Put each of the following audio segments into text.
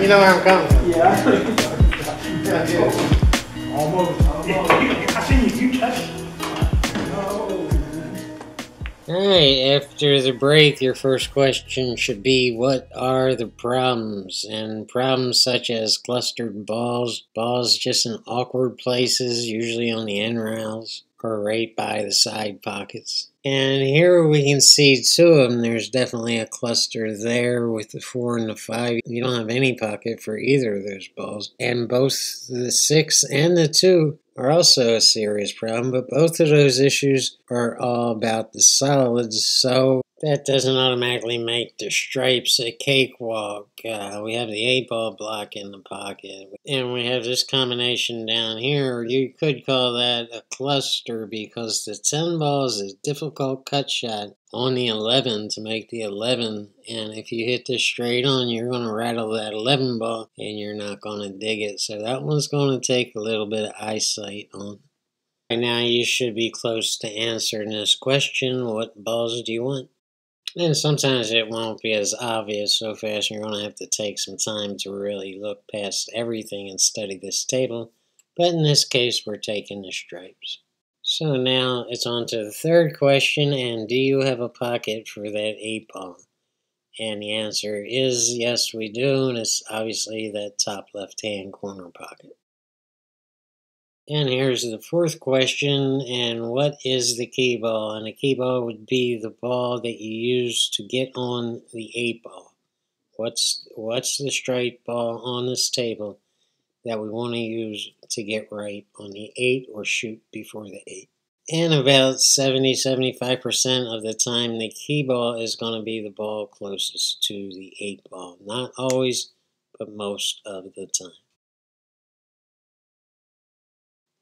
know where I'm coming from. Yeah. Almost. I seen you touch it. Alright, after the break, your first question should be, what are the problems? And problems such as clustered balls, balls just in awkward places, usually on the end rails, or right by the side pockets. And here we can see two of them. There's definitely a cluster there with the 4 and the 5. You don't have any pocket for either of those balls. And both the 6 and the 2 are also a serious problem, but both of those issues are all about the solids, so that doesn't automatically make the stripes a cakewalk. We have the 8-ball block in the pocket, and we have this combination down here. You could call that a cluster because the 10 ball is a difficult cut shot on the 11 to make the 11, and if you hit this straight on, you're going to rattle that 11 ball and you're not going to dig it. So that one's going to take a little bit of eyesight on. Right now you should be close to answering this question: what balls do you want? And sometimes it won't be as obvious so fast. You're going to have to take some time to really look past everything and study this table, but in this case we're taking the stripes. So now it's on to the third question, and do you have a pocket for that 8-ball? And the answer is yes, we do, and it's obviously that top left-hand corner pocket. And here's the fourth question, and what is the key ball? And the key ball would be the ball that you use to get on the 8-ball. What's the straight ball on this table that we want to use to get right on the 8 or shoot before the 8. And about 70-75% of the time, the key ball is going to be the ball closest to the 8-ball. Not always, but most of the time.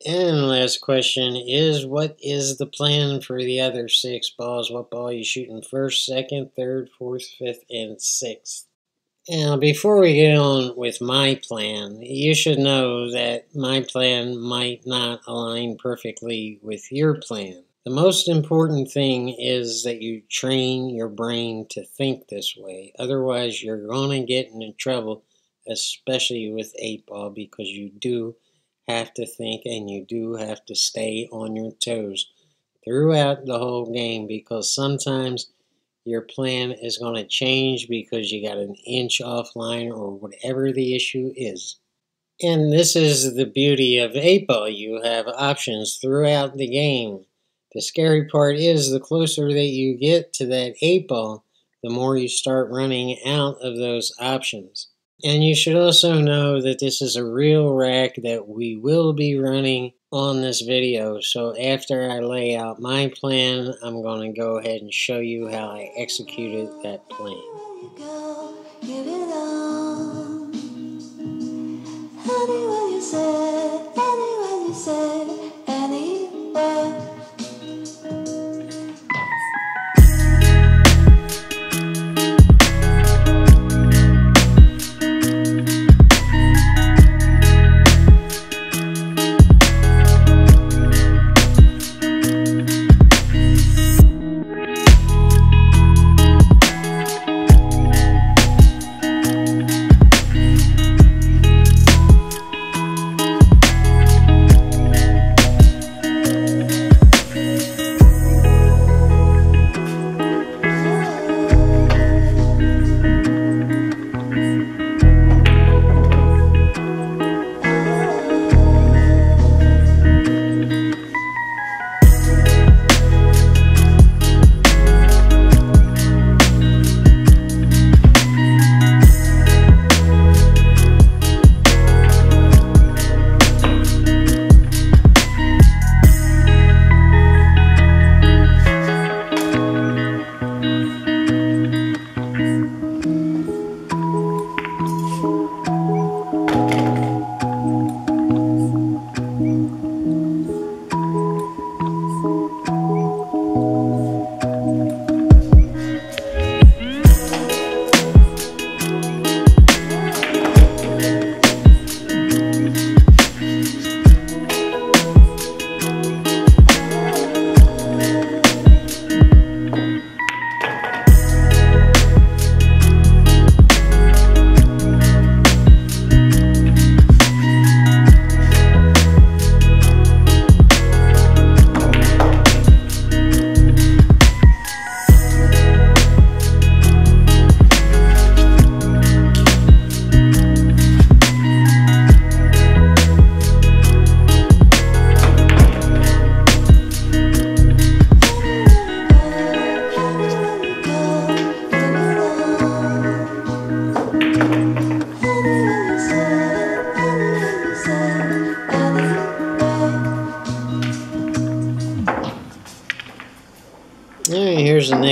And the last question is, what is the plan for the other 6 balls? What ball are you shooting first, second, third, fourth, fifth, and sixth? Now, before we get on with my plan, you should know that my plan might not align perfectly with your plan. The most important thing is that you train your brain to think this way. Otherwise, you're going to get into trouble, especially with 8-ball, because you do have to think and you do have to stay on your toes throughout the whole game, because sometimes your plan is going to change because you got an inch offline or whatever the issue is. And this is the beauty of 8-ball. You have options throughout the game. The scary part is the closer that you get to that 8-ball, the more you start running out of those options. And you should also know that this is a real rack that we will be running on this video. So after I lay out my plan, I'm going to go ahead and show you how I executed that plan.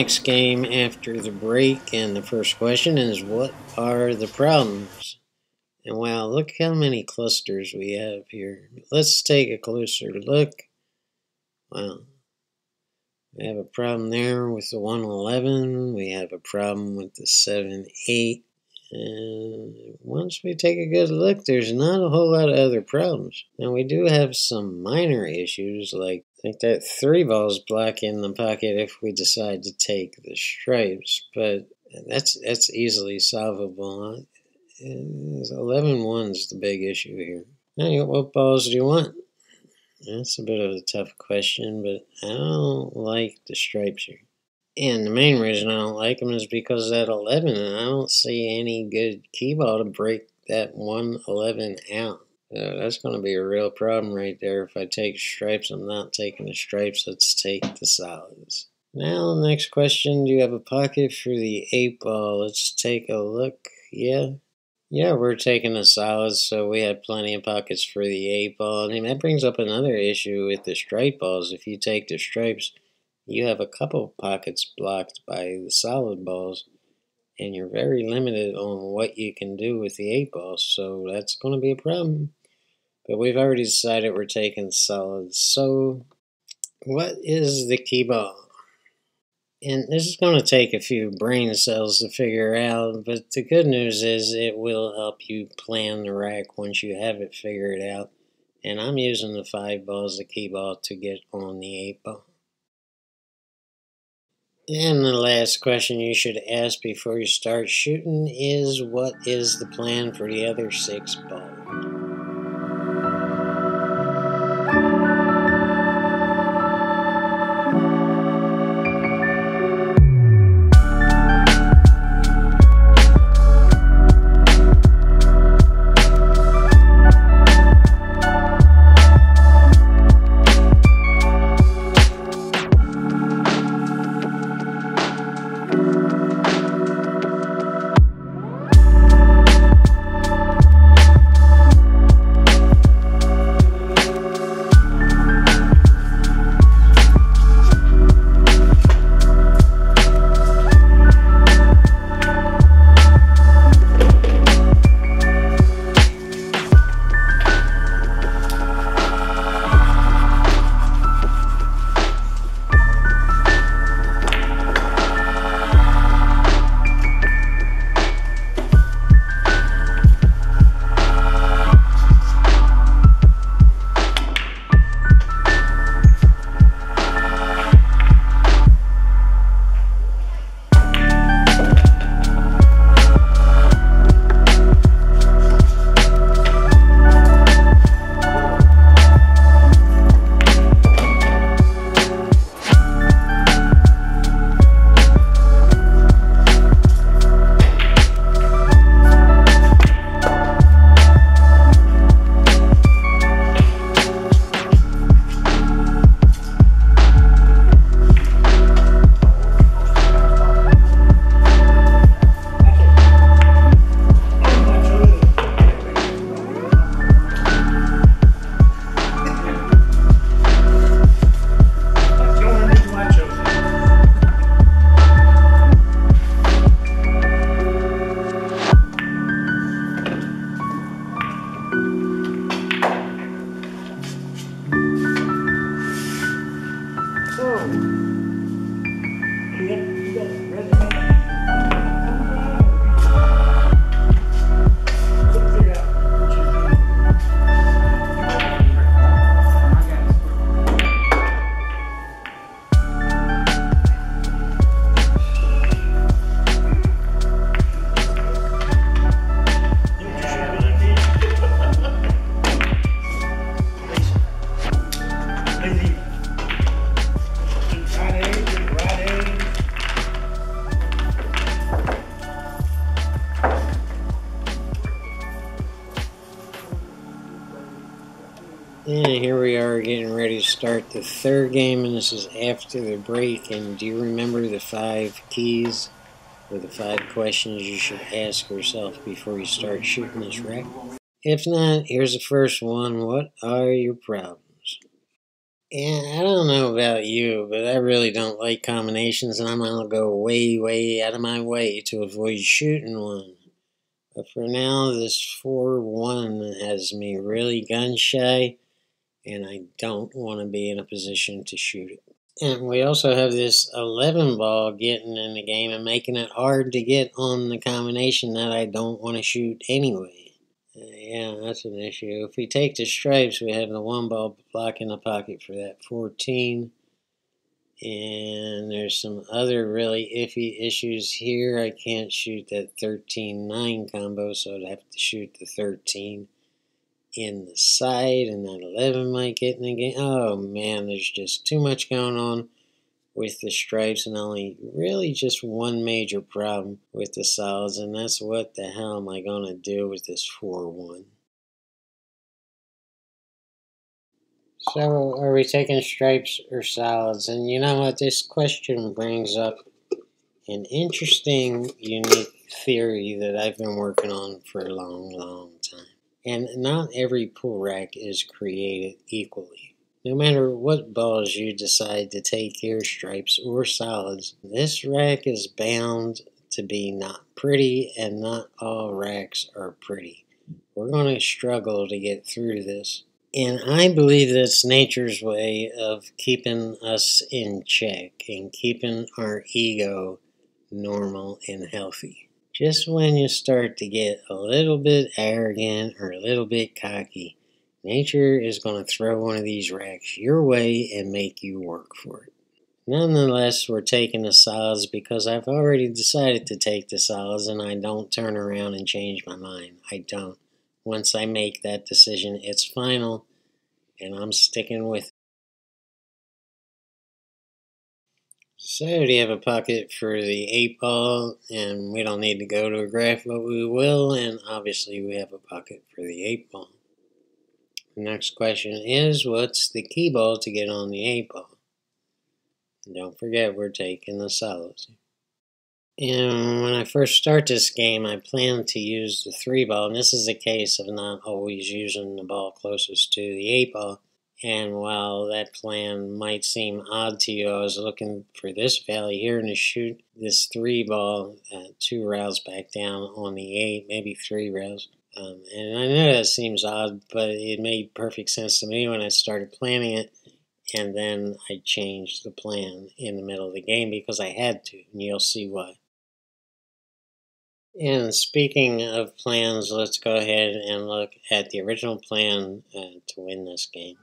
next game after the break, and the first question is, what are the problems? And wow, look how many clusters we have here. Let's take a closer look. Wow. We have a problem there with the 111. We have a problem with the 7-8. And once we take a good look, there's not a whole lot of other problems. Now we do have some minor issues, like I think that 3 ball's blocking the pocket if we decide to take the stripes, but that's easily solvable. 11-1's the big issue here. Now, what balls do you want? That's a bit of a tough question, but I don't like the stripes here. And the main reason I don't like them is because that 11, and I don't see any good key ball to break that 111 out. That's going to be a real problem right there. If I take stripes, I'm not taking the stripes. Let's take the solids. Now, next question, do you have a pocket for the 8 ball? Let's take a look. Yeah, we're taking the solids, so we have plenty of pockets for the 8 ball. And that brings up another issue with the stripe balls. If you take the stripes, you have a couple pockets blocked by the solid balls, and you're very limited on what you can do with the 8 balls, so that's going to be a problem. But we've already decided we're taking solids. So what is the key ball? And this is going to take a few brain cells to figure out, but the good news is it will help you plan the rack once you have it figured out. And I'm using the 5 ball as the key ball to get on the 8 ball. And the last question you should ask before you start shooting is, what is the plan for the other 6 balls? And here we are getting ready to start the 3rd game, and this is after the break. And do you remember the 5 keys or the 5 questions you should ask yourself before you start shooting this rack? If not, here's the first one. What are your problems? Yeah, I don't know about you, but I really don't like combinations, and I'm gonna go way, way out of my way to avoid shooting one. But for now, this 4-1 has me really gun shy, and I don't want to be in a position to shoot it. And we also have this 11 ball getting in the game and making it hard to get on the combination that I don't want to shoot anyway. Yeah, that's an issue. If we take the stripes, we have the 1 ball block in the pocket for that 14. And there's some other really iffy issues here. I can't shoot that 13-9 combo, so I'd have to shoot the 13 in the side, and that 11 might get in the game. Oh man, there's just too much going on with the stripes, and only really just one major problem with the solids, and that's what the hell am I going to do with this 4-1? So, are we taking stripes or solids? And you know what? This question brings up an interesting, unique theory that I've been working on for a long, long time. And not every pool rack is created equally. No matter what balls you decide to take here, stripes or solids, this rack is bound to be not pretty, and not all racks are pretty. We're going to struggle to get through this. And I believe that's nature's way of keeping us in check and keeping our ego normal and healthy. Just when you start to get a little bit arrogant or a little bit cocky, nature is going to throw one of these racks your way and make you work for it. Nonetheless, we're taking the solids because I've already decided to take the solids, and I don't turn around and change my mind. I don't. Once I make that decision, it's final, and I'm sticking with it. So, do you have a pocket for the 8 ball? And we don't need to go to a graph, but we will, and obviously we have a pocket for the 8 ball. The next question is, what's the key ball to get on the 8 ball? And don't forget, we're taking the solids. And when I first start this game, I plan to use the 3 ball, and this is a case of not always using the ball closest to the 8 ball. And while that plan might seem odd to you, I was looking for this valley here and to shoot this 3 ball 2 rails back down on the 8, maybe 3 rails. And I know that seems odd, but it made perfect sense to me when I started planning it. And then I changed the plan in the middle of the game because I had to, and you'll see why. And speaking of plans, let's go ahead and look at the original plan to win this game.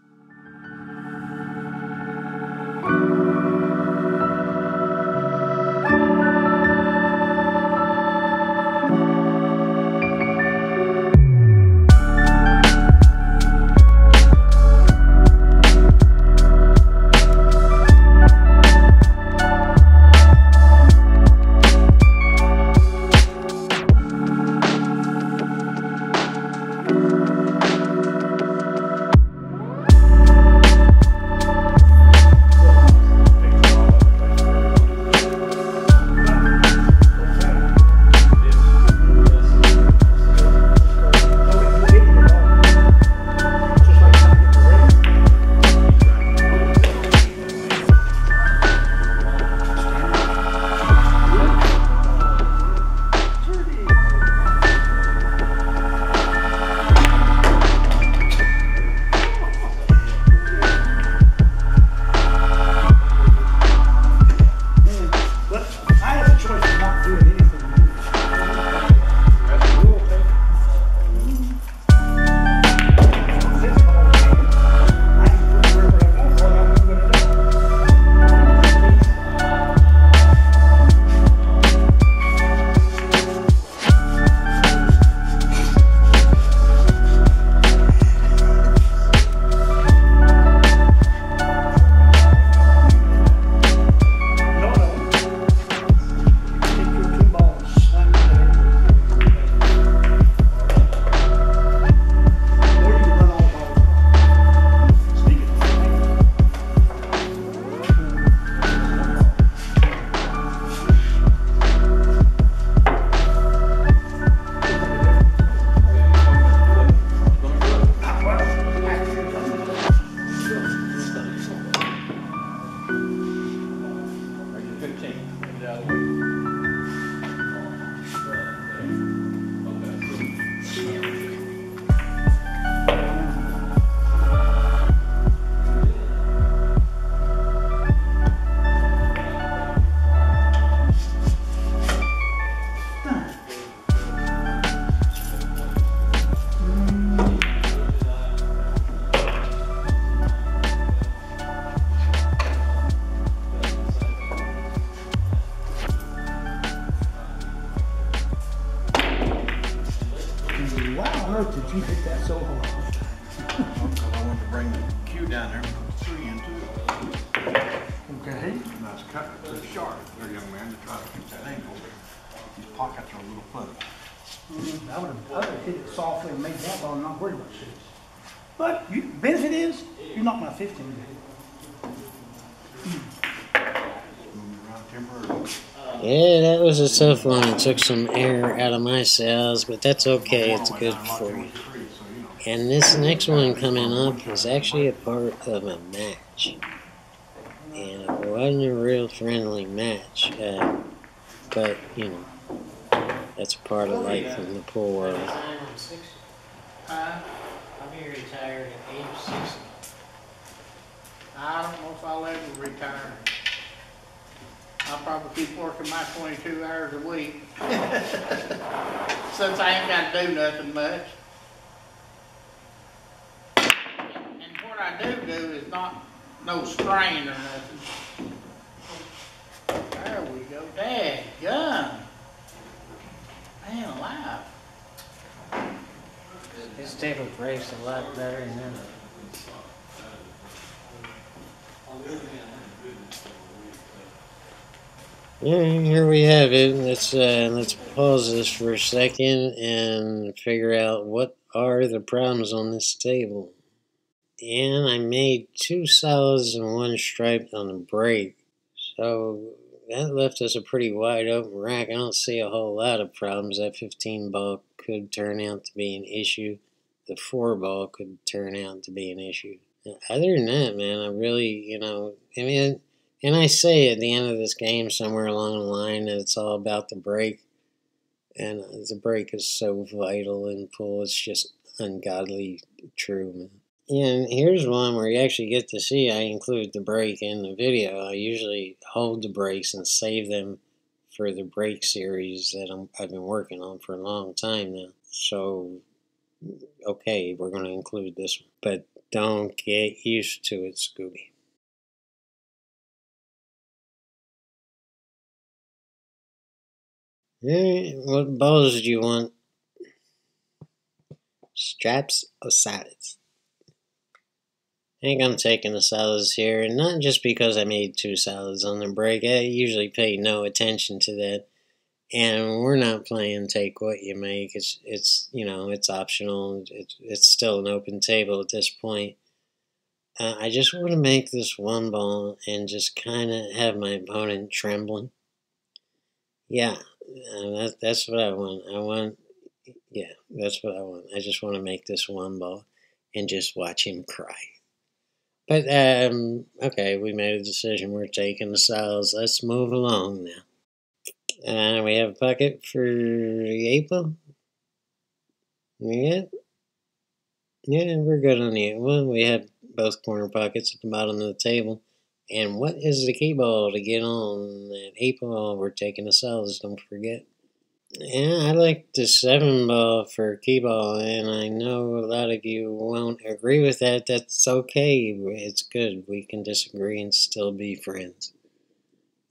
earth did you hit that so hard? Because I wanted to bring the cue down there and put the 3 into it. Okay. And I was cutting it too sharp there, young man, to try to keep that angle. These pockets are a little funny. I would have hit it softly and made that ball, not worried about shit. But benefit is, you're not my 15 to hit. Move around temporarily. Yeah, that was a tough one. It took some air out of my sails, but that's okay. It's good for you. And this next one coming up is actually a part of a match. And it wasn't a real friendly match. But, you know, that's part of life in the pool world. I'll be retired at age 60. I don't know if I'll ever retire. I'll probably keep working my 22 hours a week. Since I ain't got to do nothing much. And what I do is not no strain or nothing. There we go. Dad, gun. Man alive. This table breaks a lot better than that. Yeah, here we have it. Let's pause this for a second and figure out what are the problems on this table. And I made 2 solids and 1 stripe on the break, so that left us a pretty wide open rack. I don't see a whole lot of problems. That 15 ball could turn out to be an issue. The 4 ball could turn out to be an issue. Other than that, man, I really, you know, I mean, and I say at the end of this game somewhere along the line that it's all about the break. And the break is so vital in pool. It's just ungodly true, man. And here's one where you actually get to see I include the break in the video. I usually hold the breaks and save them for the break series that I've been working on for a long time now. So, okay, we're going to include this one. But don't get used to it, Scooby. What balls do you want? Straps or solids? I think I'm taking the solids here, and not just because I made 2 solids on the break. I usually pay no attention to that. And we're not playing take what you make. It's you know, it's optional. It's still an open table at this point. I just want to make this 1 ball and just kind of have my opponent trembling. Yeah, that's what I want. Yeah, that's what I want. I just want to make this 1 ball and just watch him cry. But, okay, we made a decision. We're taking the solids. Let's move along now. We have a bucket for the 8 ball. Yeah, we're good on the 8 one. We have both corner pockets at the bottom of the table. And what is the key ball to get on that 8 ball? We're taking the solids, don't forget. Yeah, I like the 7 ball for key ball, and I know a lot of you won't agree with that. That's okay. It's good. We can disagree and still be friends.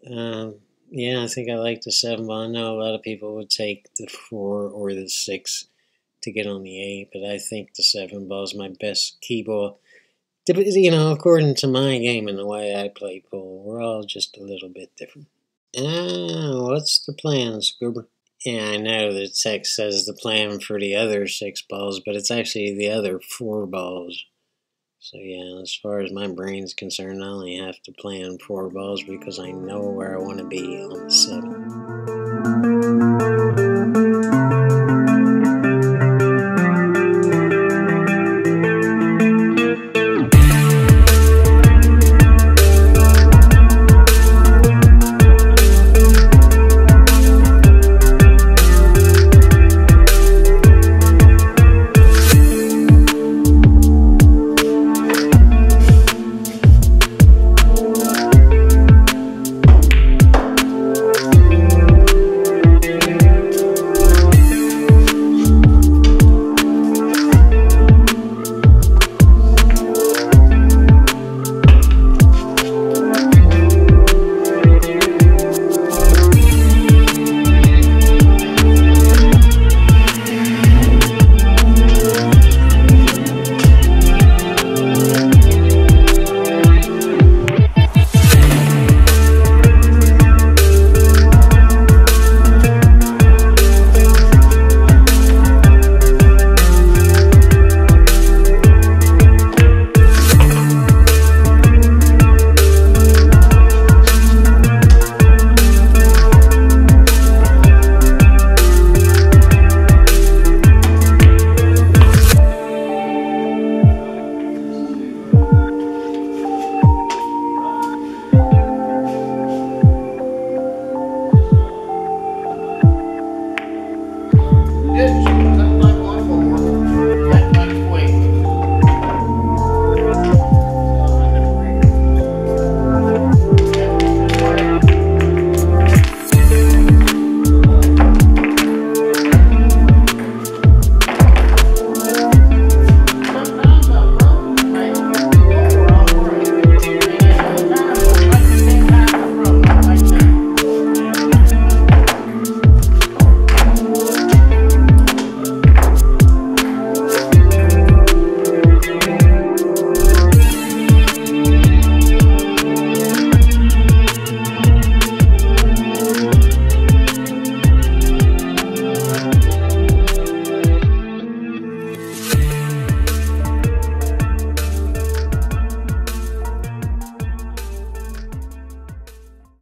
Yeah, I think I like the 7 ball. I know a lot of people would take the 4 or the 6 to get on the 8, but I think the 7 ball is my best key ball. You know, according to my game and the way I play pool, we're all just a little bit different. What's the plan, Scuba? Yeah, I know the text says the plan for the other 6 balls, but it's actually the other 4 balls. So yeah, as far as my brain's concerned, I only have to plan 4 balls because I know where I want to be on the 7. Good